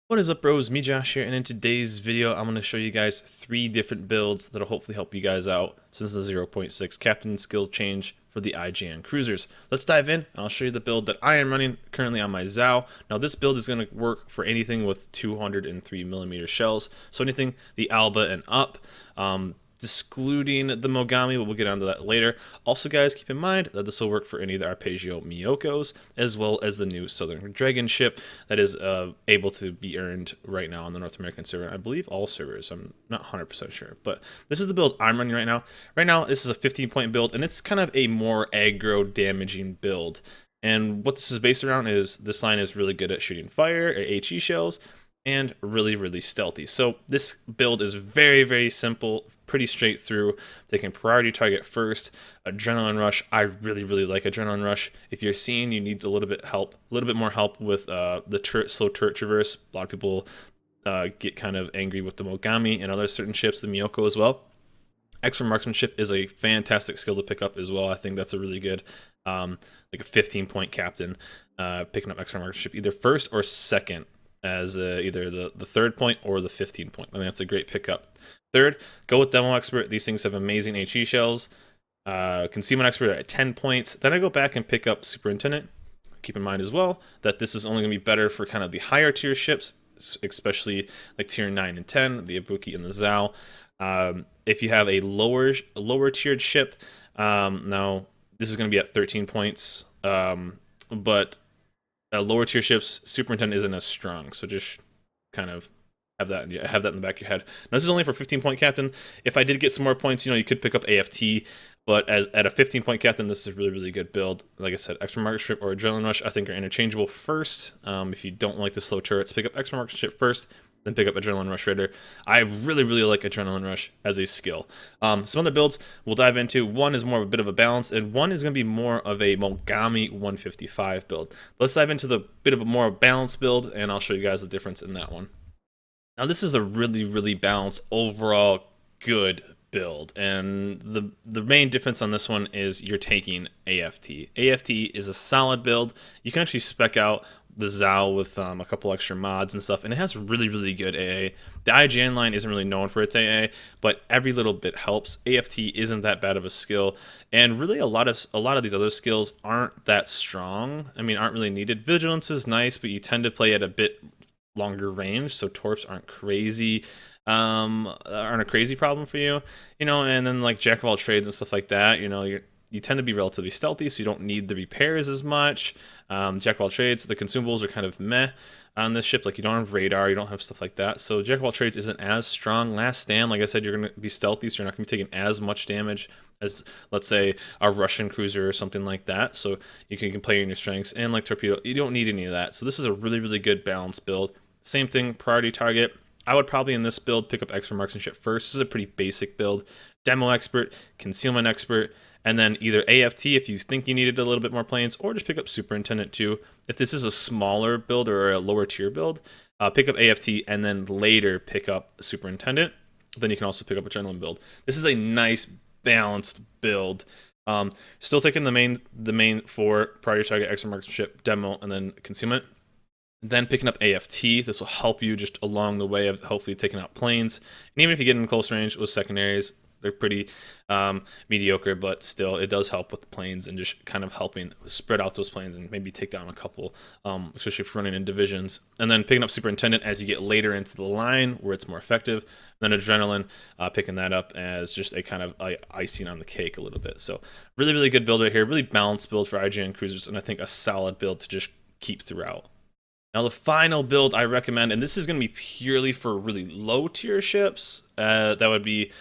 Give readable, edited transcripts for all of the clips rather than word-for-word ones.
What is up, bros? Me, Josh here, and in today's video, I'm going to show you guys 3 different builds that'll hopefully help you guys out since the 0.6 Captain skill change for the IJN cruisers. Let's dive in, and I'll show you the build that I am running currently on my Zao. Now, this build is going to work for anything with 203mm shells, so anything the Alba and up. Excluding the Mogami, but we'll get onto that later. Also, guys, keep in mind that this will work for any of the Arpeggio Miyokos, as well as the new Southern Dragon ship that is able to be earned right now on the North American server. I believe all servers. I'm not 100% sure, but this is the build I'm running right now. Right now, this is a 15-point build, and it's kind of a more aggro damaging build. And what this is based around is this line is really good at shooting fire, or HE shells, and really stealthy. So this build is very simple, pretty straight through, taking priority target first. Adrenaline rush, I really like adrenaline rush. If you're seeing you need a little bit more help with the slow turret traverse, a lot of people get kind of angry with the Mogami and other certain ships, the Miyoko as well. Extra marksmanship is a fantastic skill to pick up as well. I think that's a really good like a 15-point captain, picking up extra marksmanship either first or second as either the 3rd point or the 15 point. I think that's a great pickup. Third, go with Demo Expert. These things have amazing HE shells. Concealment Expert at 10 points. Then I go back and pick up Superintendent. Keep in mind as well that this is only going to be better for kind of the higher tier ships, especially like tier 9 and 10, the Ibuki and the Zao. If you have a lower tiered ship, now this is going to be at 13 points, but lower tier ships, Superintendent isn't as strong, so just kind of have that in the back of your head. Now, this is only for 15-point captain. If I did get some more points, you could pick up AFT, but as at a 15-point captain, this is a really good build. Like I said, extra marksmanship or adrenaline rush, I think, are interchangeable first. If you don't like the slow turrets, pick up extra marksmanship first, then pick up Adrenaline Rush Raider. I really like Adrenaline Rush as a skill. Some other builds we'll dive into. One is more of a bit of a balance, and one is going to be more of a Mogami 155 build. But let's dive into the bit of a more balanced build, and I'll show you guys the difference in that one. Now, this is a really balanced, overall good build, and the main difference on this one is you're taking AFT. AFT is a solid build. You can actually spec out the Zao with a couple extra mods and stuff, and it has really good AA. The IJN line isn't really known for its AA, but every little bit helps. AFT isn't that bad of a skill, and really a lot of these other skills aren't that strong. I mean, aren't really needed. Vigilance is nice, but you tend to play at a bit longer range, so torps aren't a crazy problem for you, and then like jack of all trades and stuff like that, you tend to be relatively stealthy, so you don't need the repairs as much. Jack of all trades, the consumables are kind of meh on this ship. Like, you don't have radar, you don't have stuff like that. So Jack of all trades isn't as strong. Last stand, like I said, you're going to be stealthy, so you're not going to be taking as much damage as, let's say, a Russian cruiser or something like that. So you can play in your strengths. And like torpedo, you don't need any of that. So this is a really good balanced build. Same thing, priority target. I would probably in this build pick up extra marksmanship first. This is a pretty basic build. Demo expert, concealment expert, and then either AFT if you think you needed a little bit more planes, or just pick up Superintendent too. If this is a smaller build or a lower tier build, pick up AFT and then later pick up Superintendent. Then you can also pick up Adrenaline build. This is a nice balanced build. Still taking the main 4 priority target, extra marksmanship, demo, and then concealment. Then picking up AFT, this will help you just along the way of hopefully taking out planes. And even if you get in close range with secondaries, they're pretty mediocre, but still it does help with the planes and just kind of helping spread out those planes and maybe take down a couple, especially if you're running in divisions. And then picking up Superintendent as you get later into the line where it's more effective. And then Adrenaline, picking that up as just a kind of icing on the cake a little bit. So really good build right here, really balanced build for IJN cruisers, and I think a solid build to just keep throughout. Now, the final build I recommend, and this is going to be purely for really low tier ships, that would be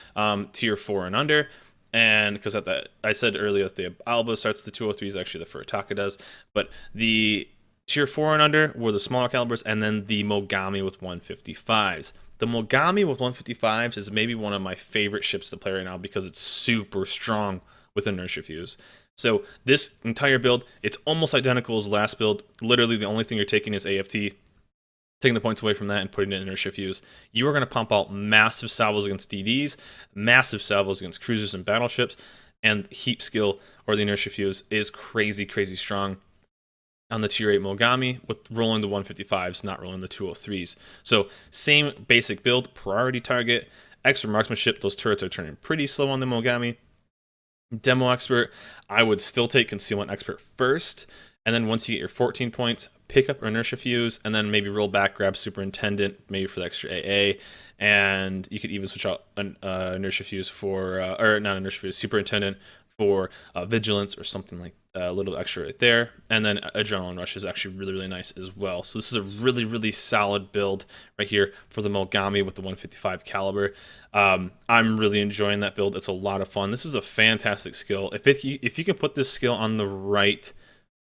tier 4 and under. And because I said earlier that the Alba starts the 203s, actually the Furutaka does, but the tier 4 and under were the smaller calibers, and then the Mogami with 155s. The Mogami with 155s is maybe one of my favorite ships to play right now because it's super strong with inertia fuse. So this entire build, it's almost identical as the last build. Literally, the only thing you're taking is AFT, taking the points away from that and putting it in inertia fuse. You are going to pump out massive salvos against DDs, massive salvos against cruisers and battleships, and heap skill or the inertia fuse is crazy strong. on the tier 8 Mogami with rolling the 155s, not rolling the 203s. So same basic build, priority target, extra marksmanship. Those turrets are turning pretty slow on the Mogami. Demo expert, I would still take concealment expert first, and then once you get your 14 points, pick up inertia fuse, and then maybe roll back, grab superintendent, maybe for the extra AA, and you could even switch out an inertia fuse for, or not inertia fuse, superintendent for vigilance or something like a little extra right there. And then adrenaline rush is actually really, really nice as well. So this is a really, really solid build right here for the Mogami with the 155 caliber. I'm really enjoying that build. It's a lot of fun. This is a fantastic skill. If you can put this skill on the right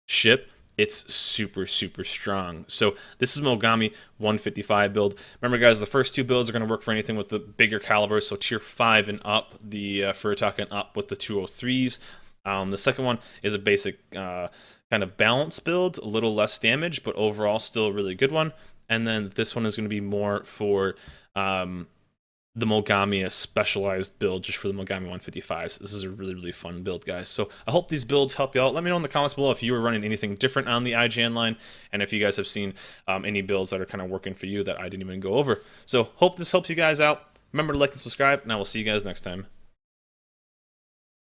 ship, it's super, super strong. So this is Mogami 155 build. Remember, guys, the first two builds are going to work for anything with the bigger caliber, so tier 5 and up, the Furutaka and up with the 203s. The second one is a basic kind of balance build, a little less damage, but overall still a really good one. And then this one is going to be more for the Mogami, a specialized build just for the Mogami 155s. This is a really, really fun build, guys. So I hope these builds help you out. Let me know in the comments below if you were running anything different on the IJN line, and if you guys have seen any builds that are kind of working for you that I didn't even go over. So hope this helps you guys out. Remember to like and subscribe, and I will see you guys next time.